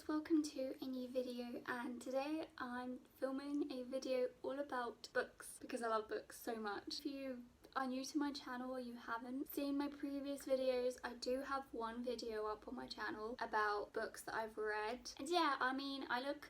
girls, welcome to a new video, and today I'm filming a video all about books because I love books so much. If you are new to my channel or you haven't seen my previous videos, I do have one video up on my channel about books that I've read, and yeah, I mean, I look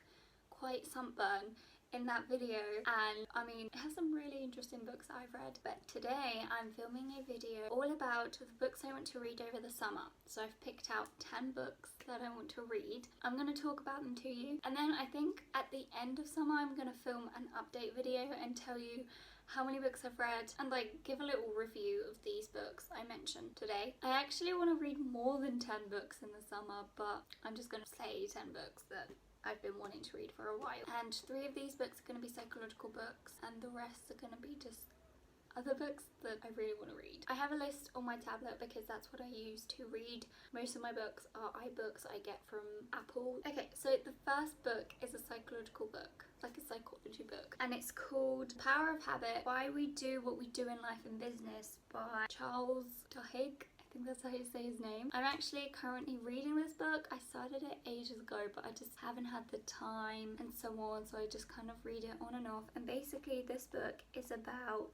quite sunburned in that video, and I mean, it has some really interesting books that I've read. But today I'm filming a video all about the books I want to read over the summer. So I've picked out 10 books that I want to read. I'm going to talk about them to you, and then I think at the end of summer I'm going to film an update video and tell you how many books I've read and like give a little review of these books I mentioned today. I actually want to read more than 10 books in the summer, but I'm just going to say 10 books that I've been wanting to read for a while. And 3 of these books are going to be psychological books, and the rest are going to be just other books that I really want to read. I have a list on my tablet because that's what I use to read. Most of my books are iBooks I get from Apple. Okay, so the first book is a psychological book, like a psychology book, and it's called Power of Habit: Why We Do What We Do in Life and Business by Charles Duhigg. I think that's how you say his name. I'm actually currently reading this book. I started it ages ago, but I just haven't had the time and so on, so I just kind of read it on and off. And basically this book is about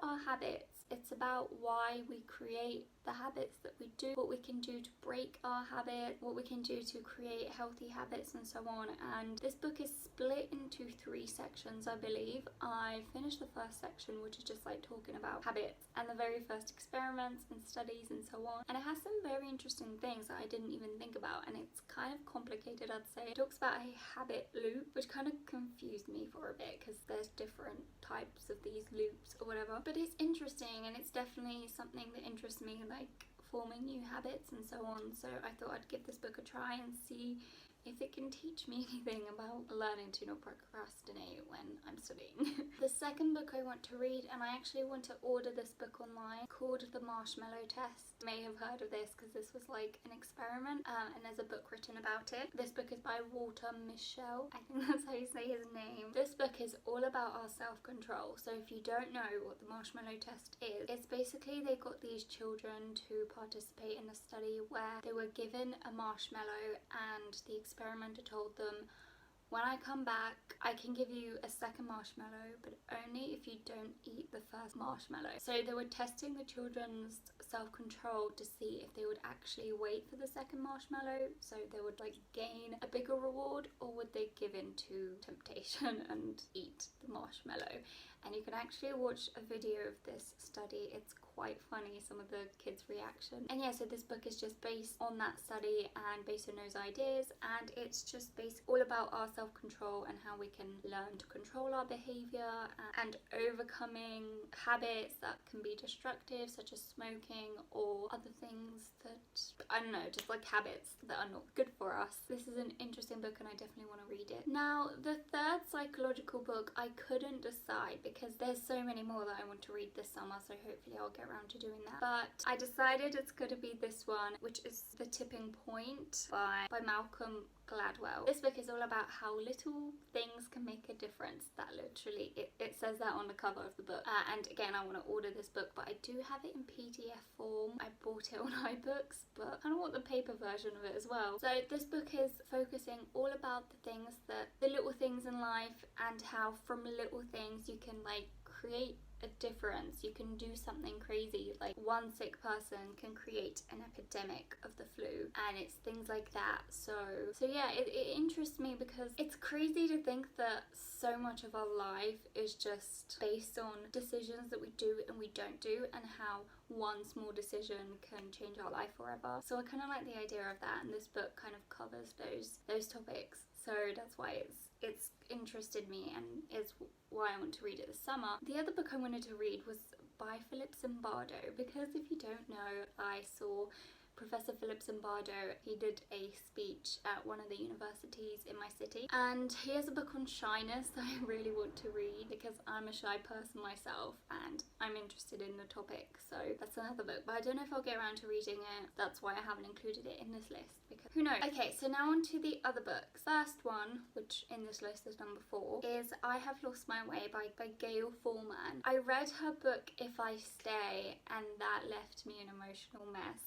our habits. It's about why we create the habits that we do, what we can do to break our habit, what we can do to create healthy habits and so on. And this book is split into 3 sections, I believe. I finished the first section, which is just like talking about habits and the very first experiments and studies and so on. And it has some very interesting things that I didn't even think about, and it's kind of complicated, I'd say. It talks about a habit loop, which kind of confused me for a bit because there's different types of these loops or whatever. But it's interesting, and it's definitely something that interests me, like forming new habits and so on. So I thought I'd give this book a try and see if it can teach me anything about learning to not procrastinate when I'm studying. The second book I want to read, and I actually want to order this book online, called The Marshmallow Test. You may have heard of this because this was like an experiment, and there's a book written about it. This book is by Mischel. I think that's how you say his name. This book is all about our self-control. So if you don't know what the marshmallow test is, it's basically they got these children to participate in a study where they were given a marshmallow, and the experimenter told them, when I come back, I can give you a second marshmallow, but only if you don't eat the first marshmallow. So they were testing the children's self-control to see if they would actually wait for the second marshmallow, so they would like gain a bigger reward, or would they give in to temptation and eat the marshmallow. And you can actually watch a video of this study. It's quite funny, some of the kids' reaction. And yeah, so this book is just based on that study and based on those ideas, and it's just all about our self-control and how we can learn to control our behavior and overcoming habits that can be destructive, such as smoking or other things that, I don't know, just like habits that are not good for us. This is an interesting book and I definitely want to read it. Now, the third psychological book, I couldn't decide because there's so many more that I want to read this summer, so hopefully I'll get around to doing that. But I decided it's going to be this one, which is The Tipping Point by Malcolm Gladwell. This book is all about how little things can make a difference. That literally, it says that on the cover of the book. And again, I want to order this book, but I do have it in PDF form. I bought it on iBooks, but I don't want the paper version of it as well. So this book is focusing all about the little things in life, and how from little things you can like create a difference. You can do something crazy, like one sick person can create an epidemic of the flu, and it's things like that. So yeah, it interests me because it's crazy to think that so much of our life is just based on decisions that we do and we don't do, and how one small decision can change our life forever. So I kind of like the idea of that, and this book kind of covers those topics. So that's why it's interested me and is why I want to read it this summer. The other book I wanted to read was by Philip Zimbardo, because if you don't know, I saw Professor Philip Zimbardo. He did a speech at one of the universities in my city, and he has a book on shyness that I really want to read because I'm a shy person myself and I'm interested in the topic. So that's another book, but I don't know if I'll get around to reading it. That's why I haven't included it in this list, because who knows. Okay, so now on to the other books. First one, which in this list is number 4, is I Have Lost My Way by Gayle Forman. I read her book If I Stay, and that left me an emotional mess.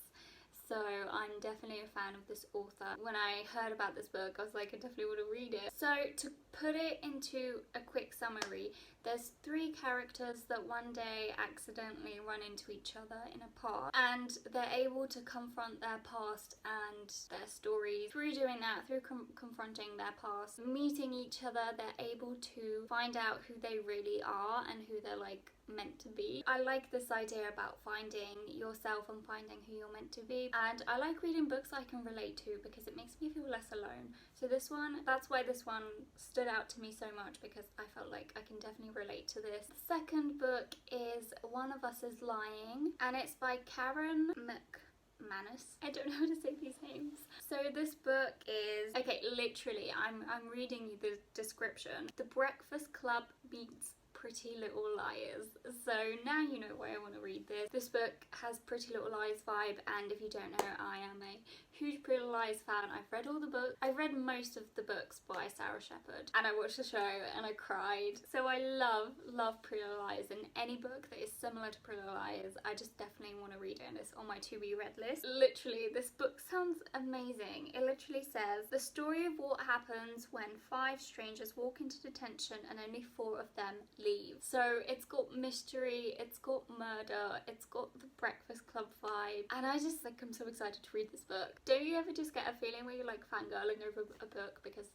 so I'm definitely a fan of this author. When I heard about this book, I was like, I definitely want to read it. So to put it into a quick summary, there's 3 characters that one day accidentally run into each other in a park, and they're able to confront their past and their stories. Through doing that, through confronting their past, meeting each other, they're able to find out who they really are and who they're like meant to be. I like this idea about finding yourself and finding who you're meant to be, and I like reading books I can relate to because it makes me feel less alone. So this one, that's why this one stood out to me so much, because I felt like I can definitely relate to this. The second book is One of Us is Lying, and it's by Karen McManus. I don't know how to say these names. So this book is, okay, literally, I'm reading you the description. The Breakfast Club meets Pretty Little Liars. So now you know why I want to read this. This book has Pretty Little Liars vibe, and if you don't know, I am a huge Pretty Little Liars fan. I've read all the books. I've read most of the books by Sarah Shepherd, and I watched the show and I cried. So I love Pretty Little Liars, and any book that is similar to Pretty Little Liars, I just definitely want to read it, and it's on my to-be read list. Literally, this book sounds amazing. It literally says, the story of what happens when 5 strangers walk into detention and only 4 of them leave. So it's got mystery, it's got murder, it's got the Breakfast Club vibe, and I just like, I'm so excited to read this book. Don't you ever just get a feeling where you're like fangirling over a book? Because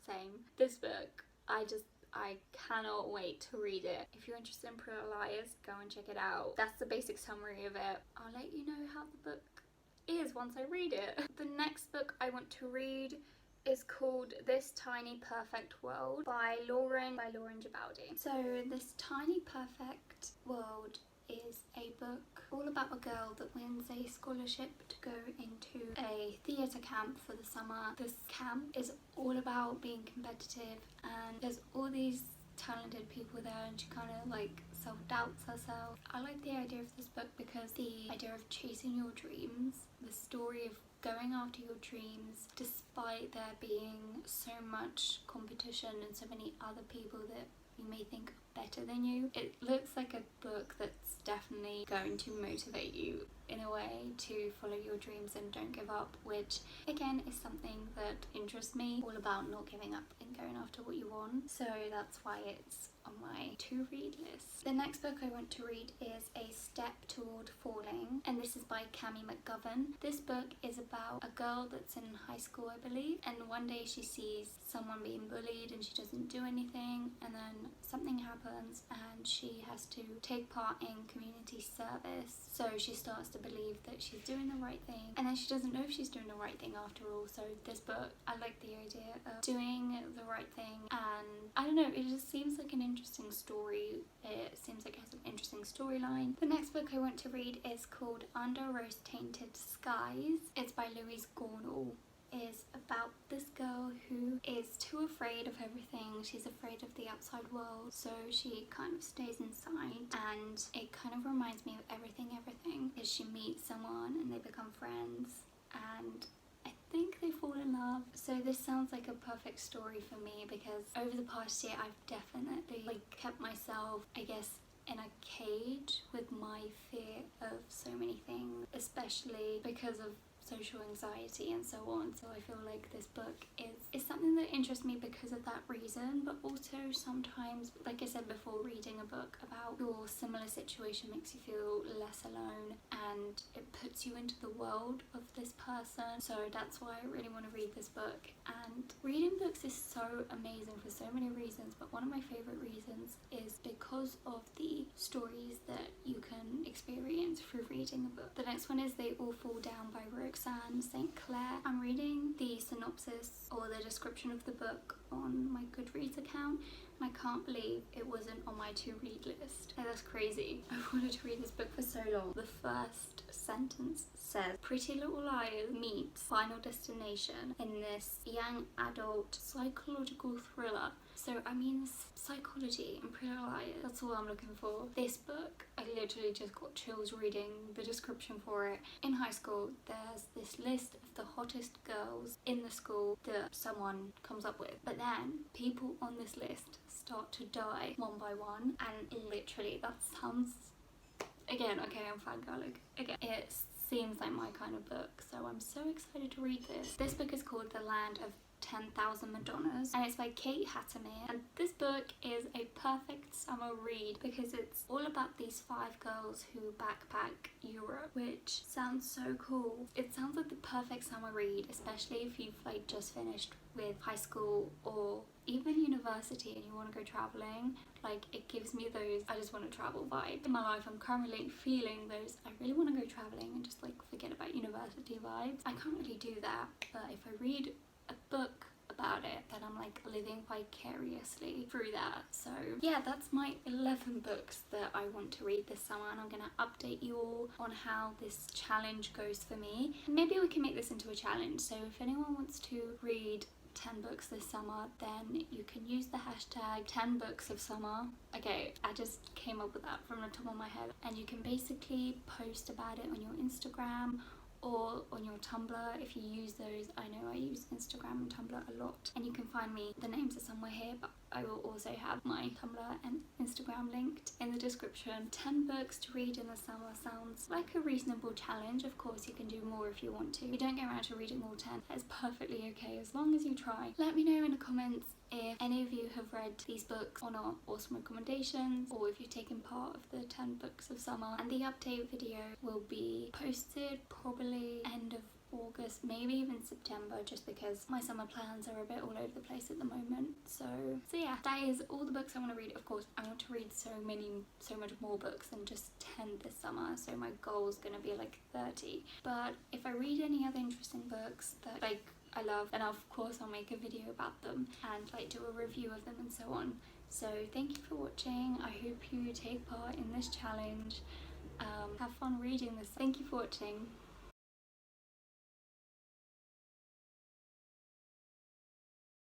same. This book, I cannot wait to read it. If you're interested in Pretty Little Liars, go and check it out. That's the basic summary of it. I'll let you know how the book is once I read it. The next book I want to read is called This Tiny Perfect World by Lauren Gibaldi. So This Tiny Perfect World is a book all about a girl that wins a scholarship to go into a theatre camp for the summer. This camp is all about being competitive, and there's all these talented people there, and she kind of like self-doubts herself. I like the idea of this book because the idea of chasing your dreams, the story of going after your dreams despite there being so much competition and so many other people that you may think are better than you. It looks like a book that's definitely going to motivate you in a way to follow your dreams and don't give up, which again is something that interests me, all about not giving up and going after what you want. So that's why it's on my to read list. The next book I want to read is A Step Toward Falling, and this is by Callie McGovern. This book is about a girl that's in high school, I believe, and one day she sees someone being bullied and she doesn't do anything, and then something happens and she has to take part in community service. So she starts to believe that she's doing the right thing, and then she doesn't know if she's doing the right thing after all. So this book, I like the idea of doing the right thing, and I don't know, it just seems like an interesting story. It seems like it has an interesting storyline. The next book I want to read is called Under Rose-Tainted Skies. It's by Louise Gornall. Is about this girl who is too afraid of everything. She's afraid of the outside world, so she kind of stays inside, and it kind of reminds me of Everything is she meets someone and they become friends, and I think they fall in love. So this sounds like a perfect story for me, because over the past year I've definitely like kept myself, I guess, in a cage with my fear of so many things, especially because of social anxiety and so on. So I feel like this book is something that interests me because of that reason, but also sometimes, like I said before, reading a book about your similar situation makes you feel less alone, and it puts you into the world of this person. So that's why I really want to read this book. And reading books is so amazing for so many reasons, but one of my favorite reasons is because of the stories that you can experience through reading a book. The next one is They All Fall Down by Roxanne St. Clair. I'm reading the synopsis or the description of the book on my Goodreads account, and I can't believe it wasn't on my to-read list. Like, that's crazy. I wanted to read this book for so long. The first sentence says, Pretty Little Liars meets Final Destination in this young adult psychological thriller. So I mean, psychology and Pretty Little Liars, that's all I'm looking for. This book, I literally just got chills reading the description for it. In high school, there's this list of the hottest girls in the school that someone comes up with, but then people on this list start to die one by one, and literally that sounds, again, okay, I'm fangirling again. It seems like my kind of book, so I'm so excited to read this. This book is called The Land of 10,000 Madonnas and it's by Hattemer, and this book is a perfect summer read because it's all about these 5 girls who backpack Europe, which sounds so cool. It sounds like the perfect summer read, especially if you've like just finished with high school or even university and you want to go traveling. Like, it gives me those I just want to travel vibe. In my life I'm currently feeling those I really want to go traveling and just like forget about university vibes. I can't really do that, but if I read a book about it, then I'm like living vicariously through that. So yeah, that's my 11 books that I want to read this summer, and I'm gonna update you all on how this challenge goes for me. And maybe we can make this into a challenge, so if anyone wants to read 10 books this summer, then you can use the hashtag 10 books of summer. Okay, I just came up with that from the top of my head, and you can basically post about it on your Instagram or on your Tumblr if you use those. I know I use Instagram and Tumblr a lot, and you can find me, the names are somewhere here, but I will also have my Tumblr and Instagram linked in the description. 10 books to read in the summer sounds like a reasonable challenge. Of course you can do more if you want to. If you don't get around to reading all 10, that is perfectly okay as long as you try. Let me know in the comments if any of you have read these books on our awesome recommendations, or if you've taken part of the 10 books of summer. And the update video will be posted probably end of August, maybe even September, just because my summer plans are a bit all over the place at the moment. So yeah, that is all the books I want to read. Of course I want to read so much more books than just 10 this summer, so my goal is going to be like 30. But if I read any other interesting books that like I love, then of course I'll make a video about them and like do a review of them and so on. So thank you for watching. I hope you take part in this challenge. Have fun reading this. Thank you for watching.